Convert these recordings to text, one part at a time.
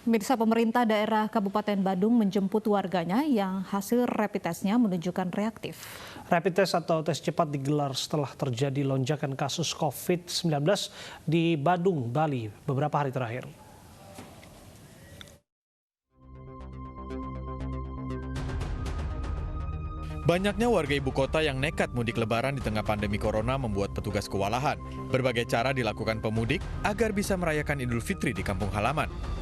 Pemirsa, pemerintah daerah Kabupaten Badung menjemput warganya yang hasil rapid test-nya menunjukkan reaktif. Rapid test atau tes cepat digelar setelah terjadi lonjakan kasus COVID-19 di Badung, Bali beberapa hari terakhir. Banyaknya warga ibu kota yang nekat mudik lebaran di tengah pandemi corona membuat petugas kewalahan. Berbagai cara dilakukan pemudik agar bisa merayakan Idul Fitri di kampung halaman.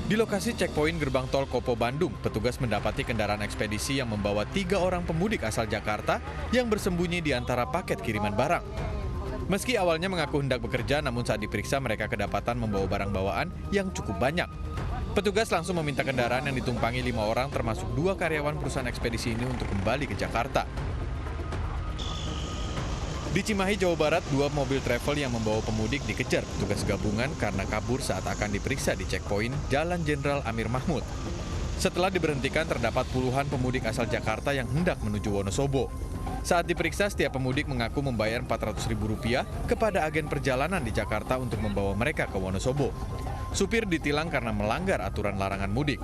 Di lokasi checkpoint gerbang tol Kopo Bandung, petugas mendapati kendaraan ekspedisi yang membawa 3 orang pemudik asal Jakarta yang bersembunyi di antara paket kiriman barang. Meski awalnya mengaku hendak bekerja, namun saat diperiksa mereka kedapatan membawa barang bawaan yang cukup banyak. Petugas langsung meminta kendaraan yang ditumpangi 5 orang termasuk 2 karyawan perusahaan ekspedisi ini untuk kembali ke Jakarta. Di Cimahi, Jawa Barat, 2 mobil travel yang membawa pemudik dikejar petugas gabungan karena kabur saat akan diperiksa di checkpoint Jalan Jenderal Amir Mahmud. Setelah diberhentikan, terdapat puluhan pemudik asal Jakarta yang hendak menuju Wonosobo. Saat diperiksa, setiap pemudik mengaku membayar Rp400.000 kepada agen perjalanan di Jakarta untuk membawa mereka ke Wonosobo. Supir ditilang karena melanggar aturan larangan mudik.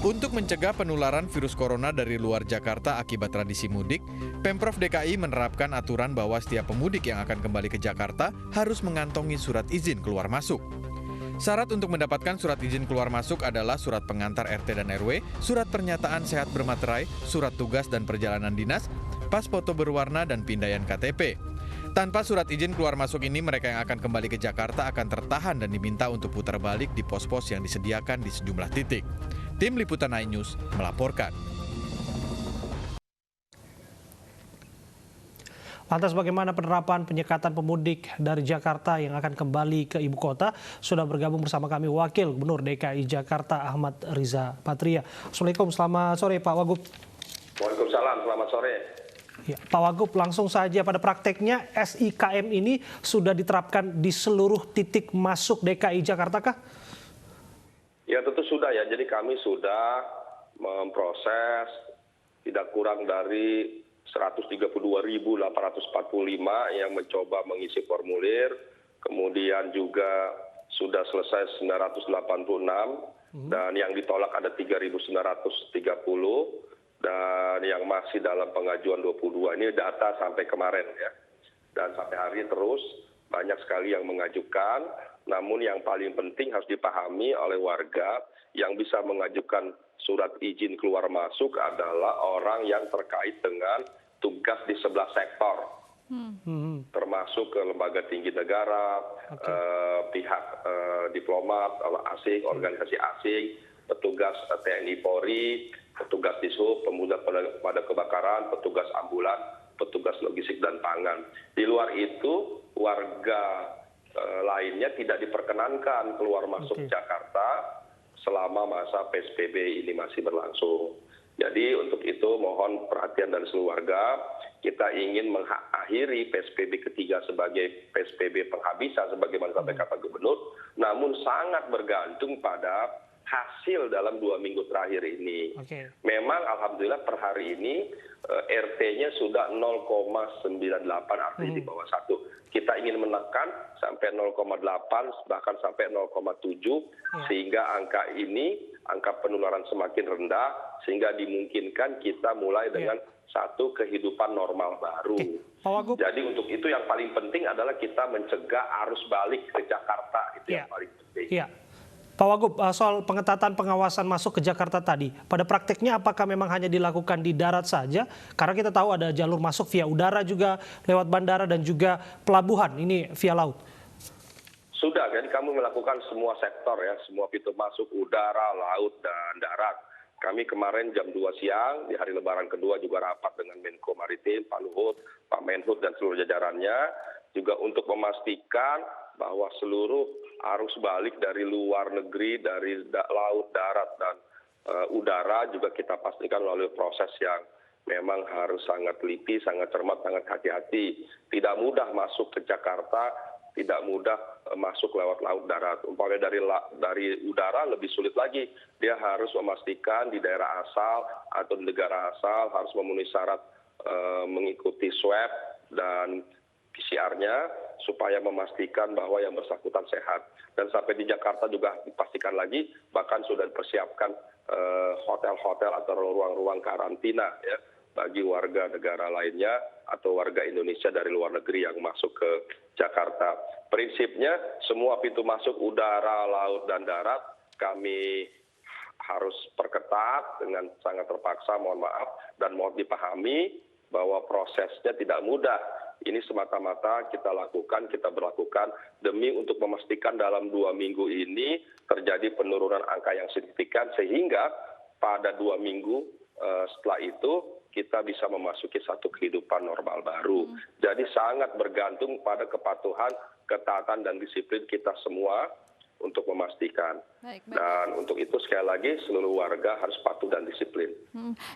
Untuk mencegah penularan virus corona dari luar Jakarta akibat tradisi mudik, Pemprov DKI menerapkan aturan bahwa setiap pemudik yang akan kembali ke Jakarta harus mengantongi surat izin keluar masuk. Syarat untuk mendapatkan surat izin keluar masuk adalah surat pengantar RT dan RW, surat pernyataan sehat bermaterai, surat tugas dan perjalanan dinas, pas foto berwarna dan pindaian KTP. Tanpa surat izin keluar masuk ini, mereka yang akan kembali ke Jakarta akan tertahan dan diminta untuk putar balik di pos-pos yang disediakan di sejumlah titik. Tim Liputan iNews melaporkan. Lantas bagaimana penerapan penyekatan pemudik dari Jakarta yang akan kembali ke ibu kota? Sudah bergabung bersama kami Wakil Gubernur DKI Jakarta Ahmad Riza Patria. Assalamualaikum, selamat sore Pak Wagub. Waalaikumsalam, selamat sore. Ya, Pak Wagub, langsung saja pada prakteknya SIKM ini sudah diterapkan di seluruh titik masuk DKI Jakarta kah? Ya tentu sudah ya, jadi kami sudah memproses tidak kurang dari 132.845 yang mencoba mengisi formulir, kemudian juga sudah selesai 986 dan yang ditolak ada 3.930 dan yang masih dalam pengajuan 22 ini data sampai kemarin ya. Dan sampai hari ini terus banyak sekali yang mengajukan, namun yang paling penting harus dipahami oleh warga yang bisa mengajukan surat izin keluar masuk adalah orang yang terkait dengan tugas di 11 sektor, termasuk ke lembaga tinggi negara, pihak diplomat asing, organisasi asing, petugas TNI Polri, petugas dishub, pemuda pada kebakaran, petugas ambulan, petugas logistik dan pangan. Di luar itu, warga lainnya tidak diperkenankan keluar masuk Jakarta selama masa PSBB ini masih berlangsung. Jadi untuk itu mohon perhatian dari seluruh warga, kita ingin mengakhiri PSBB ketiga sebagai PSBB penghabisan sebagaimana disampaikan Pak Gubernur, namun sangat bergantung pada hasil dalam 2 minggu terakhir ini. Memang alhamdulillah per hari ini RT-nya sudah 0,98, artinya di bawah 1. Kita ingin menekan sampai 0,8 bahkan sampai 0,7 sehingga angka ini, angka penularan semakin rendah sehingga dimungkinkan kita mulai dengan satu kehidupan normal baru. Jadi untuk itu yang paling penting adalah kita mencegah arus balik ke Jakarta, itu yang paling penting. Pak Wagub, soal pengetatan pengawasan masuk ke Jakarta tadi, pada prakteknya apakah memang hanya dilakukan di darat saja? Karena kita tahu ada jalur masuk via udara juga, lewat bandara dan juga pelabuhan, ini via laut. Sudah, jadi kami melakukan semua sektor ya, semua pintu masuk udara, laut, dan darat. Kami kemarin jam 2 siang, di hari Lebaran kedua juga rapat dengan Menko Maritim, Pak Luhut, Pak Menhub, dan seluruh jajarannya, juga untuk memastikan bahwa seluruh arus balik dari luar negeri, dari laut, darat, dan udara juga kita pastikan melalui proses yang memang harus sangat teliti, sangat cermat, sangat hati-hati. Tidak mudah masuk ke Jakarta, tidak mudah masuk lewat laut darat. Umpamanya dari udara lebih sulit lagi. Dia harus memastikan di daerah asal atau di negara asal harus memenuhi syarat mengikuti swab dan PCR-nya supaya memastikan bahwa yang bersangkutan sehat. Dan sampai di Jakarta juga dipastikan lagi, bahkan sudah dipersiapkan hotel-hotel atau ruang-ruang karantina ya bagi warga negara lainnya atau warga Indonesia dari luar negeri yang masuk ke Jakarta. Prinsipnya semua pintu masuk udara, laut, dan darat kami harus perketat dengan sangat terpaksa, mohon maaf, dan mohon dipahami bahwa prosesnya tidak mudah. Ini semata-mata kita berlakukan demi untuk memastikan dalam 2 minggu ini terjadi penurunan angka yang signifikan sehingga pada 2 minggu setelah itu kita bisa memasuki satu kehidupan normal baru. Jadi sangat bergantung pada kepatuhan, ketaatan, dan disiplin kita semua untuk memastikan. Baik. Dan untuk itu sekali lagi seluruh warga harus patuh dan disiplin.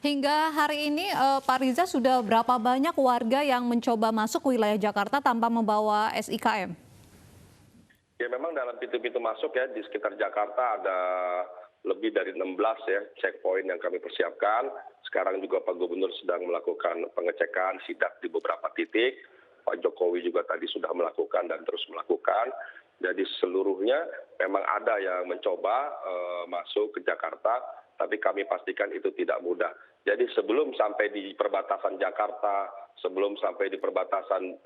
Hingga hari ini Pak Riza, sudah berapa banyak warga yang mencoba masuk wilayah Jakarta tanpa membawa SIKM? Ya memang dalam pintu-pintu masuk ya di sekitar Jakarta ada lebih dari 16 ya checkpoint yang kami persiapkan. Sekarang juga Pak Gubernur sedang melakukan pengecekan sidak di beberapa titik. Pak Jokowi juga tadi sudah melakukan dan terus melakukan. Jadi seluruhnya memang ada yang mencoba masuk ke Jakarta, tapi kami pastikan itu tidak mudah. Jadi sebelum sampai di perbatasan Jakarta, sebelum sampai di perbatasan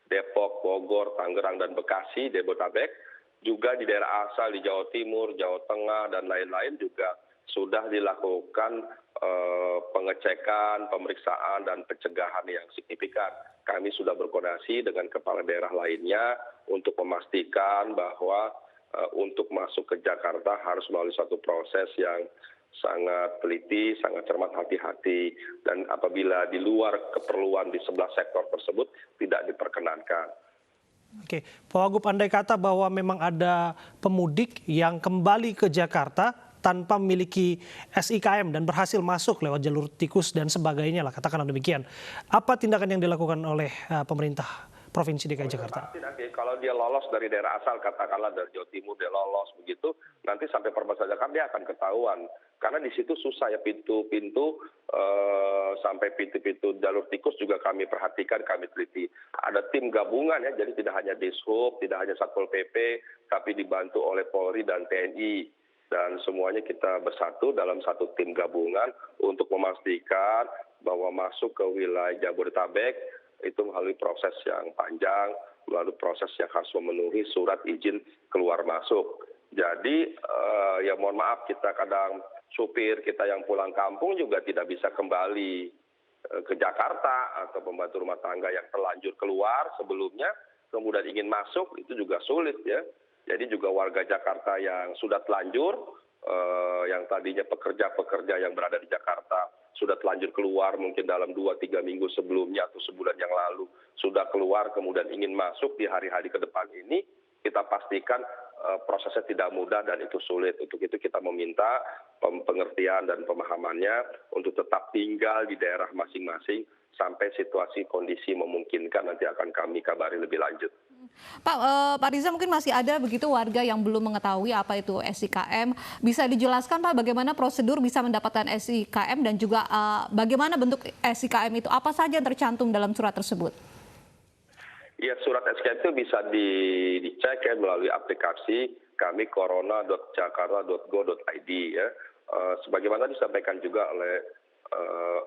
Depok, Bogor, Tangerang, dan Bekasi, Jabodetabek, juga di daerah asal di Jawa Timur, Jawa Tengah, dan lain-lain juga sudah dilakukan pengecekan, pemeriksaan, dan pencegahan yang signifikan. Kami sudah berkoordinasi dengan kepala daerah lainnya untuk memastikan bahwa untuk masuk ke Jakarta harus melalui suatu proses yang sangat teliti, sangat cermat, hati-hati, dan apabila di luar keperluan di sebelah sektor tersebut tidak diperkenankan. Oke, Pak Wagub, andai kata bahwa memang ada pemudik yang kembali ke Jakarta tanpa memiliki SIKM dan berhasil masuk lewat jalur tikus dan sebagainya lah, katakanlah demikian. Apa tindakan yang dilakukan oleh pemerintah Provinsi DKI Jakarta? Pasti nanti kalau dia lolos dari daerah asal, katakanlah dari Jawa Timur dia lolos begitu, nanti sampai perbatasan Jakarta dia akan ketahuan. Karena di situ susah ya pintu-pintu sampai pintu-pintu jalur tikus juga kami perhatikan, kami teliti. Ada tim gabungan ya, jadi tidak hanya Dishub, tidak hanya Satpol PP, tapi dibantu oleh Polri dan TNI. Dan semuanya kita bersatu dalam satu tim gabungan untuk memastikan bahwa masuk ke wilayah Jabodetabek itu melalui proses yang panjang, melalui proses yang harus memenuhi surat izin keluar masuk. Jadi ya mohon maaf, kita kadang supir kita yang pulang kampung juga tidak bisa kembali ke Jakarta, atau pembantu rumah tangga yang terlanjur keluar sebelumnya kemudian ingin masuk itu juga sulit ya. Jadi juga warga Jakarta yang sudah telanjur, yang tadinya pekerja-pekerja yang berada di Jakarta sudah telanjur keluar mungkin dalam 2-3 minggu sebelumnya atau sebulan yang lalu sudah keluar kemudian ingin masuk di hari-hari ke depan ini, kita pastikan prosesnya tidak mudah dan itu sulit. Untuk itu kita meminta pengertian dan pemahamannya untuk tetap tinggal di daerah masing-masing sampai situasi kondisi memungkinkan, nanti akan kami kabari lebih lanjut. Pak Riza, mungkin masih ada begitu warga yang belum mengetahui apa itu SIKM. Bisa dijelaskan Pak bagaimana prosedur bisa mendapatkan SIKM dan juga bagaimana bentuk SIKM itu? Apa saja yang tercantum dalam surat tersebut? Ya, surat SIKM itu bisa dicek ya melalui aplikasi kami corona.jakarta.go.id ya. Sebagaimana disampaikan juga oleh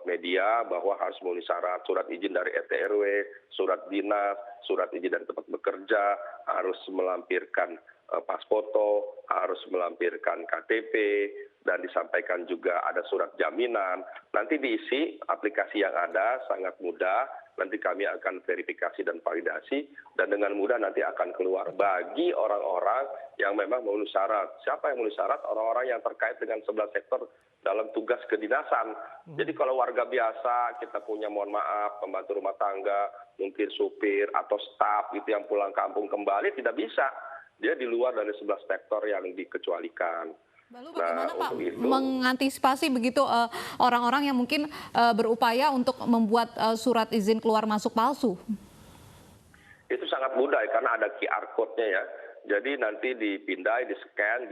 media bahwa harus memenuhi syarat surat izin dari RT RW, surat dinas, surat izin dari tempat bekerja, harus melampirkan pas foto, harus melampirkan KTP, dan disampaikan juga ada surat jaminan. Nanti diisi aplikasi yang ada, sangat mudah. Nanti kami akan verifikasi dan validasi, dan dengan mudah nanti akan keluar bagi orang-orang yang memang memenuhi syarat. Siapa yang memenuhi syarat? Orang-orang yang terkait dengan 11 sektor dalam tugas kedinasan. Jadi kalau warga biasa, kita punya mohon maaf, pembantu rumah tangga, mungkin supir atau staf itu yang pulang kampung kembali, tidak bisa. Dia di luar dari 11 sektor yang dikecualikan. Lalu bagaimana Pak mengantisipasi begitu orang-orang yang mungkin berupaya untuk membuat surat izin keluar masuk palsu? Itu sangat mudah ya, karena ada QR code-nya ya. Jadi nanti dipindai, di-scan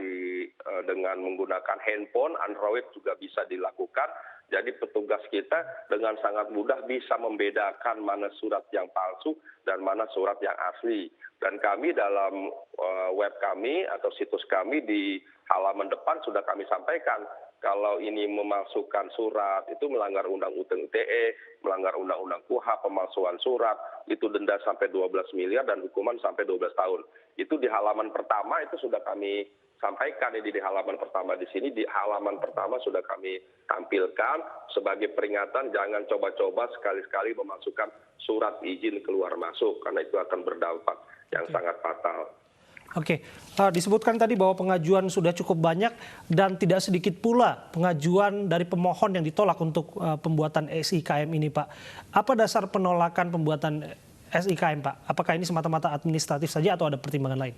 dengan menggunakan handphone, Android juga bisa dilakukan. Jadi petugas kita dengan sangat mudah bisa membedakan mana surat yang palsu dan mana surat yang asli. Dan kami dalam web kami atau situs kami di halaman depan sudah kami sampaikan, kalau ini memasukkan surat itu melanggar Undang-Undang ITE, melanggar Undang-Undang KUHP, pemalsuan surat, itu denda sampai 12 miliar dan hukuman sampai 12 tahun. Itu di halaman pertama itu sudah kami sampaikan di halaman pertama di sini, di halaman pertama sudah kami tampilkan sebagai peringatan jangan coba-coba sekali-sekali memasukkan surat izin keluar masuk karena itu akan berdampak yang sangat fatal. Oke, disebutkan tadi bahwa pengajuan sudah cukup banyak dan tidak sedikit pula pengajuan dari pemohon yang ditolak untuk pembuatan SIKM ini, Pak. Apa dasar penolakan pembuatan SIKM, Pak? Apakah ini semata-mata administratif saja atau ada pertimbangan lain?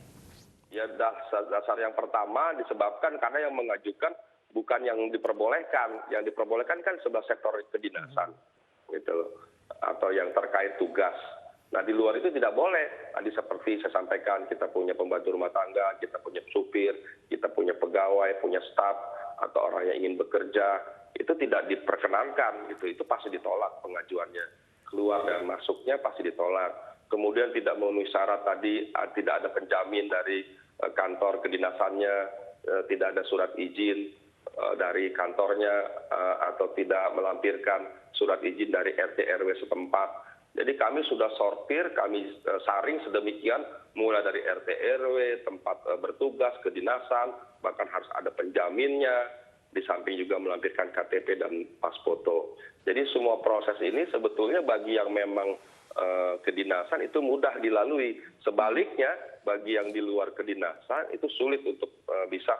Ya, dasar yang pertama disebabkan karena yang mengajukan bukan yang diperbolehkan. Yang diperbolehkan kan sebelah sektor kedinasan, gitu loh, atau yang terkait tugas. Nah, di luar itu tidak boleh. Tadi seperti saya sampaikan, kita punya pembantu rumah tangga, kita punya supir, kita punya pegawai, punya staf, atau orang yang ingin bekerja, itu tidak diperkenankan, gitu. Itu pasti ditolak pengajuannya. Keluar dan masuknya pasti ditolak. Kemudian tidak memenuhi syarat tadi, tidak ada penjamin dari kantor kedinasannya, tidak ada surat izin dari kantornya, atau tidak melampirkan surat izin dari RT RW setempat. Jadi kami sudah sortir, kami saring sedemikian, mulai dari RT RW, tempat bertugas, kedinasan, bahkan harus ada penjaminnya, di samping juga melampirkan KTP dan pas foto. Jadi semua proses ini sebetulnya bagi yang memang kedinasan itu mudah dilalui. Sebaliknya bagi yang di luar kedinasan itu sulit untuk bisa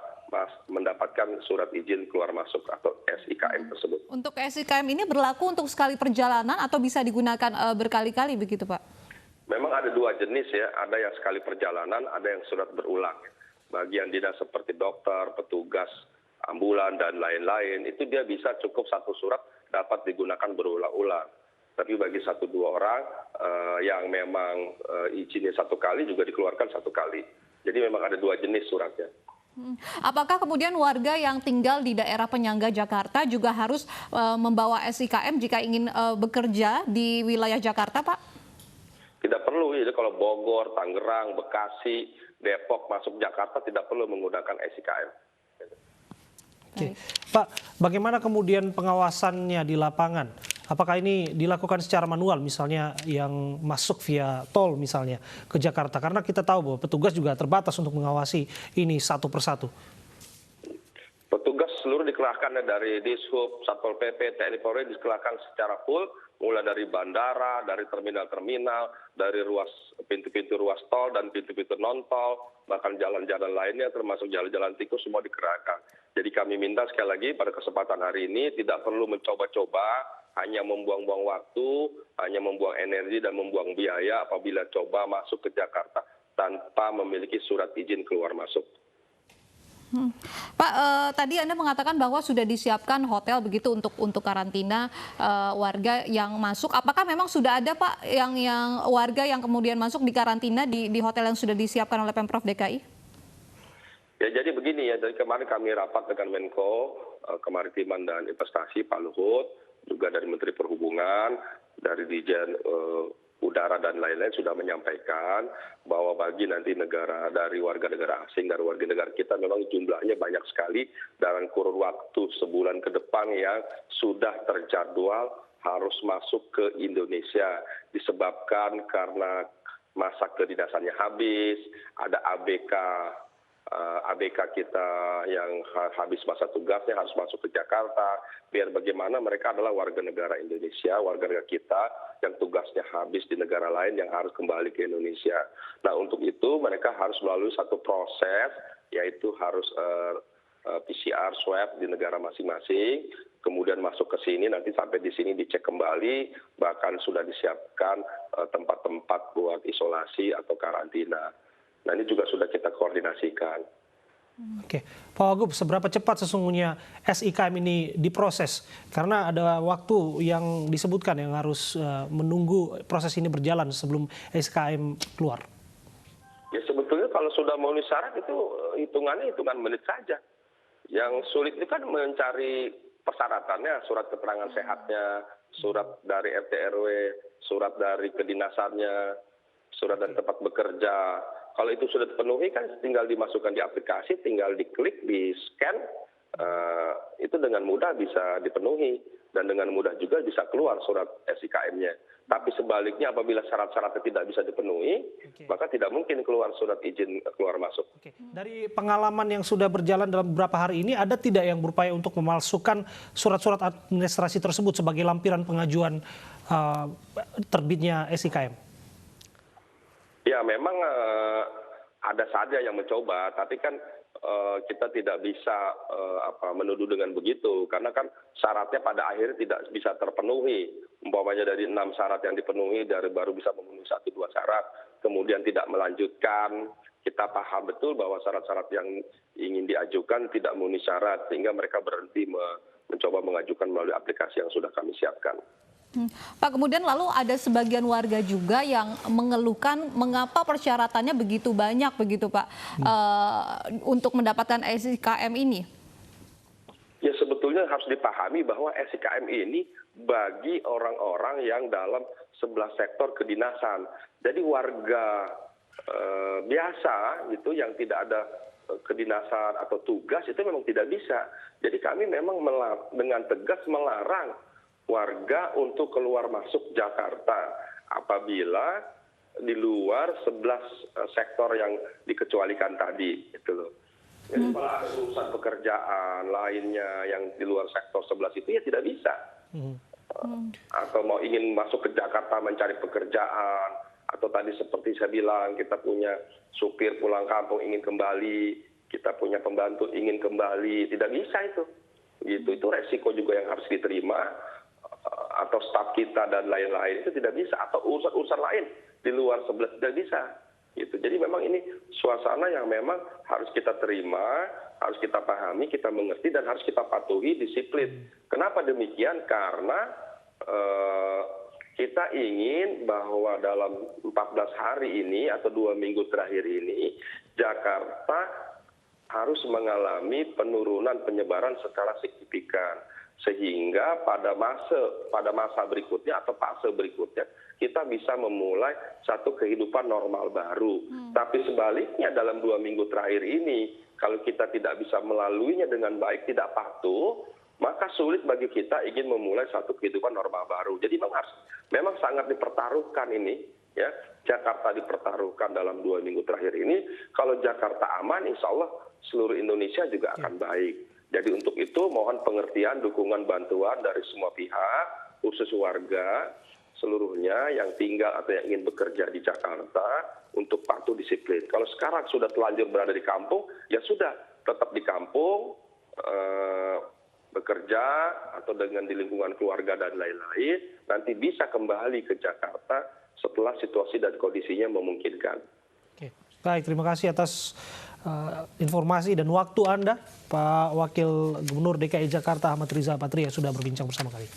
mendapatkan surat izin keluar masuk atau SIKM tersebut. Untuk SIKM ini berlaku untuk sekali perjalanan atau bisa digunakan berkali-kali begitu, Pak? Memang ada dua jenis ya, ada yang sekali perjalanan, ada yang surat berulang. Bagi yang dinas seperti dokter, petugas, ambulan dan lain-lain, itu dia bisa cukup satu surat dapat digunakan berulang-ulang. Tapi bagi 1-2 orang yang memang izinnya 1 kali juga dikeluarkan 1 kali. Jadi memang ada 2 jenis suratnya. Apakah kemudian warga yang tinggal di daerah penyangga Jakarta juga harus membawa SIKM jika ingin bekerja di wilayah Jakarta, Pak? Tidak perlu, jadi kalau Bogor, Tangerang, Bekasi, Depok masuk Jakarta tidak perlu menggunakan SIKM. Oke. Pak, bagaimana kemudian pengawasannya di lapangan? Apakah ini dilakukan secara manual, misalnya yang masuk via tol misalnya ke Jakarta? Karena kita tahu bahwa petugas juga terbatas untuk mengawasi ini satu persatu. Petugas seluruh dikerahkan dari Dishub, Satpol PP, TNI Polri dikerahkan secara full, mulai dari bandara, dari terminal-terminal, dari pintu-pintu ruas tol dan pintu-pintu non-tol, bahkan jalan-jalan lainnya termasuk jalan-jalan tikus semua dikerahkan. Jadi kami minta sekali lagi pada kesempatan hari ini tidak perlu mencoba-coba, hanya membuang-buang waktu, hanya membuang energi dan membuang biaya apabila coba masuk ke Jakarta tanpa memiliki surat izin keluar masuk. Pak, tadi Anda mengatakan bahwa sudah disiapkan hotel begitu untuk karantina warga yang masuk. Apakah memang sudah ada, Pak, yang warga yang kemudian masuk di karantina di hotel yang sudah disiapkan oleh Pemprov DKI? Ya, jadi begini ya, dari kemarin kami rapat dengan Menko Kemaritiman dan Investasi Pak Luhut, juga dari Menteri Perhubungan, dari Dirjen Udara dan lain-lain sudah menyampaikan bahwa bagi nanti dari warga negara asing, dari warga negara kita memang jumlahnya banyak sekali dalam kurun waktu sebulan ke depan yang sudah terjadwal harus masuk ke Indonesia disebabkan karena masa kedinasannya habis, ada ABK kita yang habis masa tugasnya harus masuk ke Jakarta, biar bagaimana mereka adalah warga negara Indonesia, warga negara kita yang tugasnya habis di negara lain yang harus kembali ke Indonesia. Nah, untuk itu mereka harus melalui satu proses, yaitu harus PCR swab di negara masing-masing, kemudian masuk ke sini, nanti sampai di sini dicek kembali, bahkan sudah disiapkan tempat-tempat buat isolasi atau karantina. Nah, ini juga sudah kita koordinasikan. Oke, Pak Wagub, seberapa cepat sesungguhnya SIKM ini diproses? Karena ada waktu yang disebutkan yang harus menunggu proses ini berjalan sebelum SIKM keluar. Ya, sebetulnya kalau sudah memenuhi syarat itu hitungan menit saja. Yang sulit itu kan mencari persyaratannya surat keterangan sehatnya, surat dari RT RW, surat dari kedinasannya, surat dari tempat bekerja. Kalau itu sudah dipenuhi kan tinggal dimasukkan di aplikasi, tinggal diklik, di-scan, itu dengan mudah bisa dipenuhi dan dengan mudah juga bisa keluar surat SIKM-nya. Tapi sebaliknya apabila syarat-syaratnya tidak bisa dipenuhi, maka tidak mungkin keluar surat izin keluar masuk. Dari pengalaman yang sudah berjalan dalam beberapa hari ini, ada tidak yang berupaya untuk memalsukan surat-surat administrasi tersebut sebagai lampiran pengajuan terbitnya SIKM? Ya memang ada saja yang mencoba, tapi kan kita tidak bisa menuduh dengan begitu, karena kan syaratnya pada akhirnya tidak bisa terpenuhi. Umpamanya dari 6 syarat yang dipenuhi, baru bisa memenuhi 1-2 syarat, kemudian tidak melanjutkan. Kita paham betul bahwa syarat-syarat yang ingin diajukan tidak memenuhi syarat, sehingga mereka berhenti mencoba mengajukan melalui aplikasi yang sudah kami siapkan. Pak, kemudian lalu ada sebagian warga juga yang mengeluhkan mengapa persyaratannya begitu banyak begitu Pak untuk mendapatkan SIKM ini? Ya sebetulnya harus dipahami bahwa SIKM ini bagi orang-orang yang dalam 11 sektor kedinasan. Jadi warga biasa gitu yang tidak ada kedinasan atau tugas itu memang tidak bisa. Jadi kami memang dengan tegas melarang warga untuk keluar masuk Jakarta apabila di luar 11 sektor yang dikecualikan tadi, gitu loh. Jadi kalau ada urusan pekerjaan lainnya yang di luar sektor 11 itu ya tidak bisa. Atau mau ingin masuk ke Jakarta mencari pekerjaan, atau tadi seperti saya bilang kita punya supir pulang kampung ingin kembali, kita punya pembantu ingin kembali, tidak bisa itu. Gitu, itu resiko juga yang harus diterima. Atau staf kita dan lain-lain itu tidak bisa, atau urusan-urusan lain di luar 11 tidak bisa. Gitu. Jadi memang ini suasana yang memang harus kita terima, harus kita pahami, kita mengerti, dan harus kita patuhi disiplin. Kenapa demikian? Karena kita ingin bahwa dalam 14 hari ini atau 2 minggu terakhir ini, Jakarta harus mengalami penurunan penyebaran secara signifikan. Sehingga pada masa berikutnya atau fase berikutnya kita bisa memulai satu kehidupan normal baru. Tapi sebaliknya dalam 2 minggu terakhir ini, kalau kita tidak bisa melaluinya dengan baik, tidak patuh, maka sulit bagi kita ingin memulai satu kehidupan normal baru. Jadi memang sangat dipertaruhkan ini, ya. Jakarta dipertaruhkan dalam 2 minggu terakhir ini. Kalau Jakarta aman, insya Allah seluruh Indonesia juga akan baik. Jadi untuk itu mohon pengertian, dukungan, bantuan dari semua pihak, khusus warga seluruhnya yang tinggal atau yang ingin bekerja di Jakarta untuk patuh disiplin. Kalau sekarang sudah telanjur berada di kampung, ya sudah tetap di kampung, bekerja atau dengan di lingkungan keluarga dan lain-lain, nanti bisa kembali ke Jakarta setelah situasi dan kondisinya memungkinkan. Oke. Baik, terima kasih atas informasi dan waktu Anda, Pak Wakil Gubernur DKI Jakarta Ahmad Riza Patria, sudah berbincang bersama kami.